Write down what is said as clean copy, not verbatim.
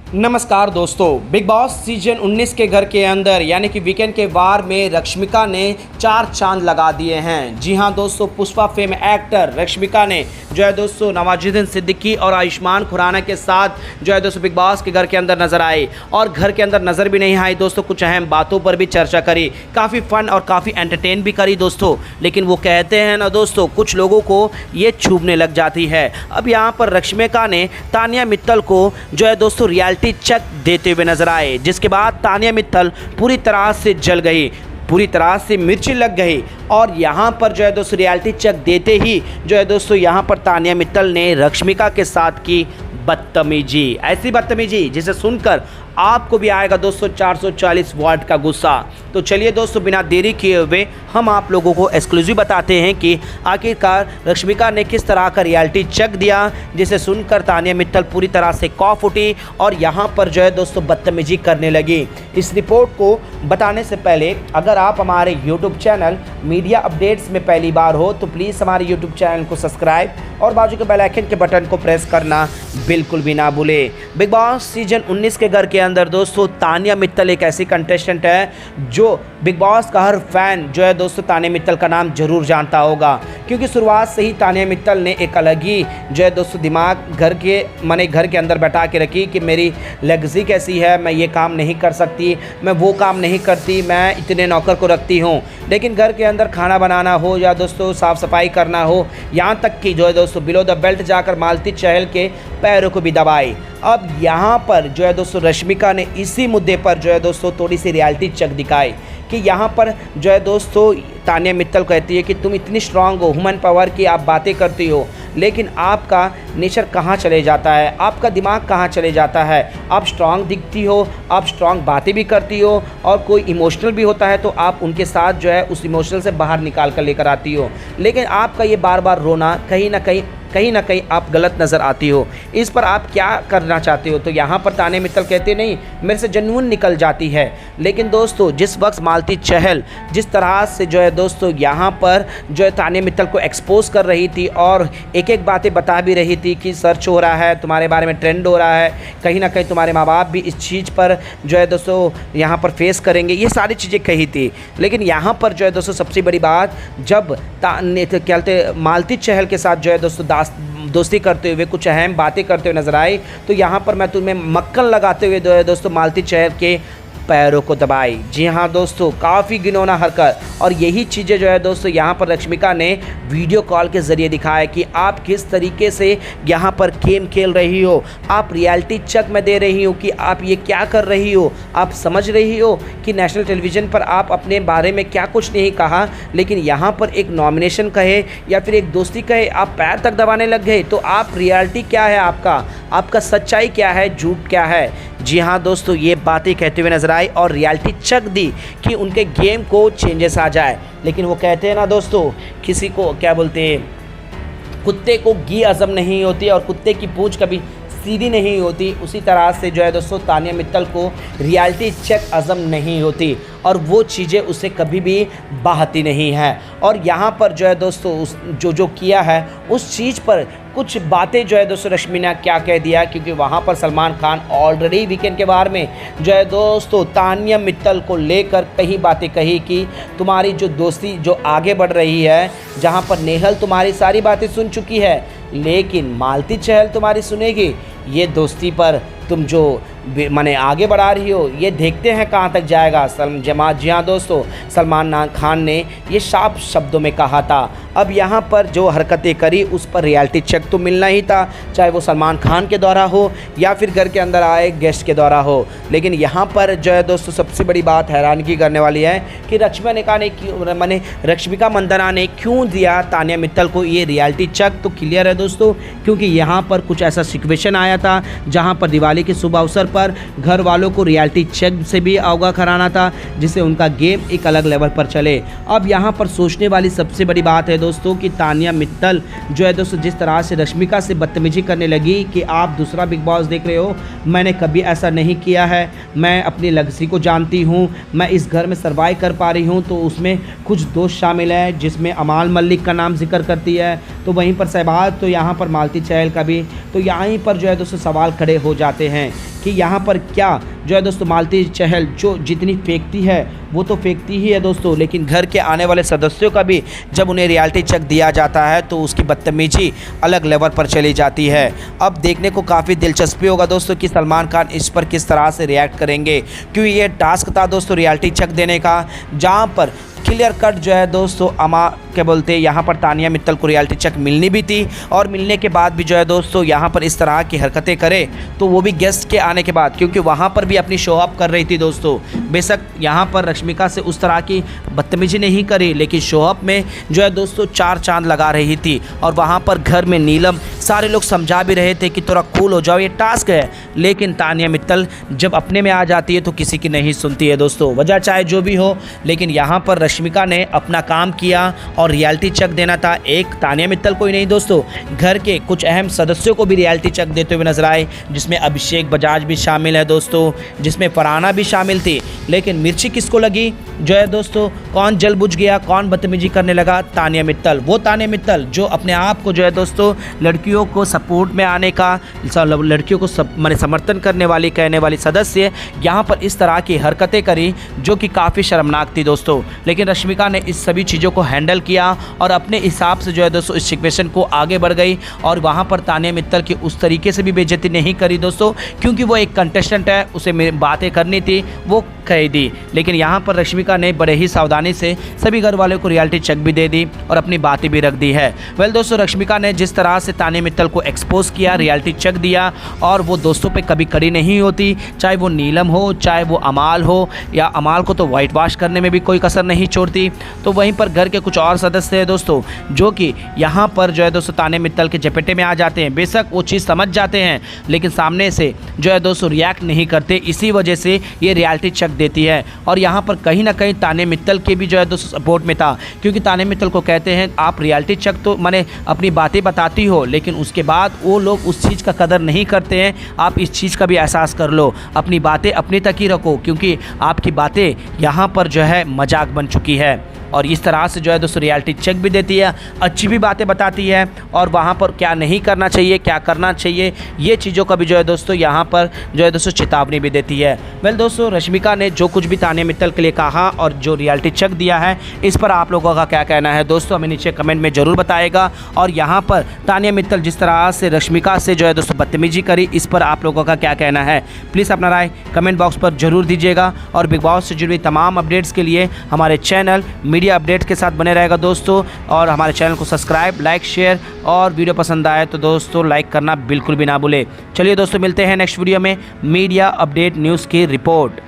नमस्कार दोस्तों, big boss season 19 के घर के अंदर यानी कि वीकेंड के वार में रश्मिका ने 4 चांद लगा दिए हैं। जी हां दोस्तों, पुष्पा फेम एक्टर रश्मिका ने जो है दोस्तों नवाजुद्दीन सिद्दीकी और आयुष्मान खुराना के साथ जो है दोस्तों बिग बॉस के घर के अंदर नजर आई और घर के अंदर नजर भी नहीं आई दोस्तों। कुछ अहम बातों पर भी चर्चा करी, काफ़ी फन और काफ़ी एंटरटेन भी करी दोस्तों। लेकिन वो कहते हैं ना दोस्तों, कुछ लोगों को ये छूबने लग जाती है। अब यहाँ पर रश्मिका ने तानिया मित्तल को जो है दोस्तों रियलिटी चेक देते हुए नजर आए, जिसके बाद तानिया मित्तल पूरी तरह से जल गई, पूरी तरह से मिर्ची लग गई। और यहाँ पर जो है दोस्तों रियलिटी चेक देते ही जो है दोस्तों यहाँ पर तानिया मित्तल ने रश्मिका के साथ की बदतमीजी, ऐसी बदतमीजी जिसे सुनकर आपको भी आएगा दोस्तों 440 वाट का गुस्सा। तो चलिए दोस्तों, बिना देरी किए हुए हम आप लोगों को एक्सक्लूसिव बताते हैं कि आखिरकार रश्मिका ने किस तरह का रियलिटी चेक दिया, जिसे सुनकर तानिया मित्तल पूरी तरह से कॉफ उठी और यहाँ पर जो है दोस्तों बदतमीजी करने लगी। इस रिपोर्ट को बताने से पहले अगर आप हमारे यूट्यूब चैनल मीडिया अपडेट्स में पहली बार हो तो प्लीज़ हमारे यूट्यूब चैनल को सब्सक्राइब और बाजू के बेल आइकन के बटन को प्रेस करना बिल्कुल भी ना भूले। बिग बॉस सीजन 19 के घर के अंदर दोस्तों तानिया मित्तल एक ऐसी कंटेस्टेंट है जो बिग बॉस का हर फैन जो है दोस्तों तानिया मित्तल का नाम जरूर जानता होगा, क्योंकि शुरुआत से ही तानिया मित्तल ने एक अलग ही जो है दोस्तों दिमाग घर के अंदर बैठा के रखी कि मेरी लेगेसी कैसी है, मैं ये काम नहीं कर सकती, मैं वो काम नहीं करती, मैं इतने नौकर को रखती हूँ। लेकिन घर के अंदर खाना बनाना हो या दोस्तों साफ़ सफाई करना हो, यहाँ तक कि जो है दोस्तों बिलो द बेल्ट जाकर मालती चहल के पैरों को भी दबाई। अब यहाँ पर जो है दोस्तों रश्मिका ने इसी मुद्दे पर जो है दोस्तों थोड़ी सी रियलिटी चेक दिखाई कि यहाँ पर जो है दोस्तों तानिया मित्तल कहती है कि तुम इतनी स्ट्रांग हो, ह्यूमन पावर की आप बातें करती हो, लेकिन आपका नेचर कहाँ चले जाता है, आपका दिमाग कहाँ चले जाता है। आप स्ट्रांग दिखती हो, आप स्ट्रांग बातें भी करती हो और कोई इमोशनल भी होता है तो आप उनके साथ जो है उस इमोशनल से बाहर निकाल कर लेकर आती हो। लेकिन आपका ये बार बार रोना कहीं ना कहीं आप गलत नज़र आती हो। इस पर आप क्या करना चाहते हो? तो यहाँ पर तानिया मित्तल कहते नहीं, मेरे से जुनून निकल जाती है। लेकिन दोस्तों जिस वक्त मालती चहल जिस तरह से जो है दोस्तों यहाँ पर जो है तानिया मित्तल को एक्सपोज कर रही थी और एक एक बातें बता भी रही थी कि सर्च हो रहा है, तुम्हारे बारे में ट्रेंड हो रहा है, कहीं ना कहीं तुम्हारे माँ बाप भी इस चीज़ पर जो है दोस्तों यहाँ पर फेस करेंगे, ये सारी चीज़ें कही थी। लेकिन यहाँ पर जो है दोस्तों सबसे बड़ी बात, जब कहते मालती चहल के साथ जो है दोस्तों दोस्ती करते हुए कुछ अहम बातें करते हुए नजर आए, तो यहाँ पर मैं तुम्हें मक्खन लगाते हुए जो है दोस्तों मालती चहल के पैरों को दबाई। जी हाँ दोस्तों, काफ़ी घिनौना हरकत। और यही चीज़ें जो है दोस्तों यहाँ पर रश्मिका ने वीडियो कॉल के ज़रिए दिखाया कि आप किस तरीके से यहाँ पर गेम खेल रही हो, आप रियलिटी चेक में दे रही हो कि आप ये क्या कर रही हो। आप समझ रही हो कि नेशनल टेलीविज़न पर आप अपने बारे में क्या कुछ नहीं कहा, लेकिन यहाँ पर एक नॉमिनेशन कहे या फिर एक दोस्ती कहे आप पैर तक दबाने लग गए। तो आप रियलिटी क्या है, आपका सच्चाई क्या है, झूठ क्या है। जी हाँ दोस्तों, ये बातें कहते हुए नजर आई और रियलिटी चेक दी कि उनके गेम को चेंजेस आ जाए। लेकिन वो कहते हैं ना दोस्तों, किसी को क्या बोलते हैं, कुत्ते को घी हजम नहीं होती और कुत्ते की पूंछ कभी सीधी नहीं होती। उसी तरह से जो है दोस्तों तानिया मित्तल को रियलिटी चेक हजम नहीं होती और वो चीज़ें उसे कभी भी बहती नहीं है। और यहाँ पर जो है दोस्तों जो किया है उस चीज़ पर कुछ बातें जो है दोस्तों रश्मि ने क्या कह दिया, क्योंकि वहाँ पर सलमान खान ऑलरेडी वीकेंड के बारे में जो है दोस्तों तानिया मित्तल को लेकर कई बातें कही कि तुम्हारी जो दोस्ती जो आगे बढ़ रही है, जहाँ पर नेहल तुम्हारी सारी बातें सुन चुकी है लेकिन मालती चहल तुम्हारी सुनेगी, ये दोस्ती पर तुम जो माने आगे बढ़ा रही हो, ये देखते हैं कहाँ तक जाएगा। जी हाँ दोस्तों, सलमान खान ने ये साफ शब्दों में कहा था। अब यहाँ पर जो हरकतें करी उस पर रियलिटी चेक तो मिलना ही था, चाहे वो सलमान खान के द्वारा हो या फिर घर के अंदर आए गेस्ट के द्वारा हो। लेकिन यहाँ पर जो है दोस्तों सबसे बड़ी बात हैरानगी करने वाली है कि रश्मिका मंदाना ने क्यों दिया तानिया मित्तल को ये रियलिटी चेक। तो क्लियर है दोस्तों, क्योंकि यहाँ पर कुछ ऐसा सिचुएशन आया था जहाँ पर दिवाली के शुभ अवसर पर घर वालों को रियलिटी चेक से भी अवगत कराना था, जिससे उनका गेम एक अलग लेवल पर चले। अब यहाँ पर सोचने वाली सबसे बड़ी बात है दोस्तों कि तानिया मित्तल जो है दोस्तों जिस तरह से रश्मिका से बदतमीजी करने लगी कि आप दूसरा बिग बॉस देख रहे हो, मैंने कभी ऐसा नहीं किया है, मैं अपनी लेगेसी को जानती हूँ, मैं इस घर में सर्वाइव कर पा रही हूँ। तो उसमें कुछ दोस्त शामिल है जिसमें अमाल मलिक का नाम जिक्र करती है, तो वहीं पर सहबाज, तो यहाँ पर मालती चहल का भी। तो यहीं पर जो है दोस्तों सवाल खड़े हो जाते चाहते हैं कि यहाँ पर क्या जो है दोस्तों मालती चहल जो जितनी फेंकती है वो तो फेंकती ही है दोस्तों, लेकिन घर के आने वाले सदस्यों का भी जब उन्हें रियलिटी चेक दिया जाता है तो उसकी बदतमीजी अलग लेवल पर चली जाती है। अब देखने को काफ़ी दिलचस्पी होगा दोस्तों कि सलमान खान इस पर किस तरह से रिएक्ट करेंगे, क्योंकि ये टास्क था दोस्तों रियलिटी चेक देने का, जहाँ पर क्लियर कट जो है दोस्तों क्या बोलते हैं यहाँ पर तानिया मित्तल को रियलिटी चेक मिलनी भी थी, और मिलने के बाद भी जो है दोस्तों यहाँ पर इस तरह की हरकतें करे तो वो भी गेस्ट के आने के बाद, क्योंकि वहाँ पर भी अपनी शो अप कर रही थी दोस्तों। बेशक यहाँ पर रश्मिका से उस तरह की बदतमीजी नहीं करी, लेकिन शो अप में जो है दोस्तों 4 चांद लगा रही थी, और वहाँ पर घर में नीलम सारे लोग समझा भी रहे थे कि थोड़ा कूल हो जाओ, ये टास्क है, लेकिन तानिया मित्तल जब अपने में आ जाती है तो किसी की नहीं सुनती है दोस्तों। वजह चाहे जो भी हो, लेकिन यहाँ पर रश्मिका ने अपना काम किया और रियलिटी चेक देना था। एक तानिया मित्तल को ही नहीं दोस्तों, घर के कुछ अहम सदस्यों को भी रियलिटी चेक देते हुए नजर आए, जिसमें अभिषेक बजाज भी शामिल है दोस्तों, जिसमें फरहाना भी शामिल थी। लेकिन मिर्ची किसको लगी जो है दोस्तों, कौन जल बुझ गया, कौन बदतमीजी करने लगा? तानिया मित्तल। वो तानिया मित्तल जो अपने आप को जो है दोस्तों लड़कियों को सपोर्ट में आने का, लड़कियों को समर्थन करने वाली कहने वाली सदस्य, यहाँ पर इस तरह की हरकतें करी जो कि काफ़ी शर्मनाक थी दोस्तों। लेकिन रश्मिका ने इस सभी चीज़ों को हैंडल किया और अपने हिसाब से जो है दोस्तों इस सिचुएशन को आगे बढ़ गई, और वहाँ पर तानिया मित्तल की उस तरीके से भी बेइज्जती नहीं करी दोस्तों, क्योंकि वो एक कंटेस्टेंट है, उसे बातें करनी थी, वो कह दी। लेकिन यहाँ पर रश्मिका ने बड़े ही सावधानी से सभी घर वालों को रियलिटी चेक भी दे दी और अपनी बातें भी रख दी है। वेल दोस्तों, रश्मिका ने जिस तरह से तानिया मित्तल को एक्सपोज किया, रियलिटी चेक दिया, और वो दोस्तों पे कभी कड़ी नहीं होती, चाहे वो नीलम हो, चाहे वो अमाल हो, या अमाल को तो वाइट वॉश करने में भी कोई कसर नहीं छोड़ती। तो वहीं पर घर के कुछ और सदस्य हैं दोस्तों जो कि यहाँ पर जो है दोस्तों तानिया मित्तल के चपेटे में आ जाते हैं। बेशक वो चीज़ समझ जाते हैं, लेकिन सामने से जो है दोस्तों रिएक्ट नहीं करते, इसी वजह से ये रियलिटी चेक देती है। और यहाँ पर कहीं ना कहीं तानिया मित्तल के भी जो है दोस्तों सपोर्ट में था, क्योंकि तानिया मित्तल को कहते हैं आप रियलिटी चेक तो माने अपनी बातें बताती हो, लेकिन उसके बाद वो लोग उस चीज़ का कदर नहीं करते हैं। आप इस चीज़ का भी एहसास कर लो, अपनी बातें अपनी तक ही रखो, क्योंकि आपकी बातें यहाँ पर जो है मजाक बन चुकी है। और इस तरह से जो है दोस्तों रियलिटी चेक भी देती है, अच्छी भी बातें बताती है, और वहाँ पर क्या नहीं करना चाहिए, क्या करना चाहिए, ये चीज़ों का भी जो है दोस्तों यहाँ पर जो है दोस्तों चेतावनी भी देती है। वेल दोस्तों, रश्मिका ने जो कुछ भी तानिया मित्तल के लिए कहा और जो रियलिटी चेक दिया है, इस पर आप लोगों का क्या कहना है दोस्तों, हमें नीचे कमेंट में ज़रूर बताएगा। और यहाँ पर तानिया मित्तल जिस तरह से रश्मिका से जो है दोस्तों बदतमीजी करी, इस पर आप लोगों का क्या कहना है, प्लीज़ अपना राय कमेंट बॉक्स पर जरूर दीजिएगा। और बिग बॉस से जुड़ी तमाम अपडेट्स के लिए हमारे चैनल मीडिया अपडेट के साथ बने रहेगा दोस्तों, और हमारे चैनल को सब्सक्राइब, लाइक, शेयर, और वीडियो पसंद आए तो दोस्तों लाइक करना बिल्कुल भी ना भूले। चलिए दोस्तों, मिलते हैं नेक्स्ट वीडियो में मीडिया अपडेट न्यूज़ की रिपोर्ट।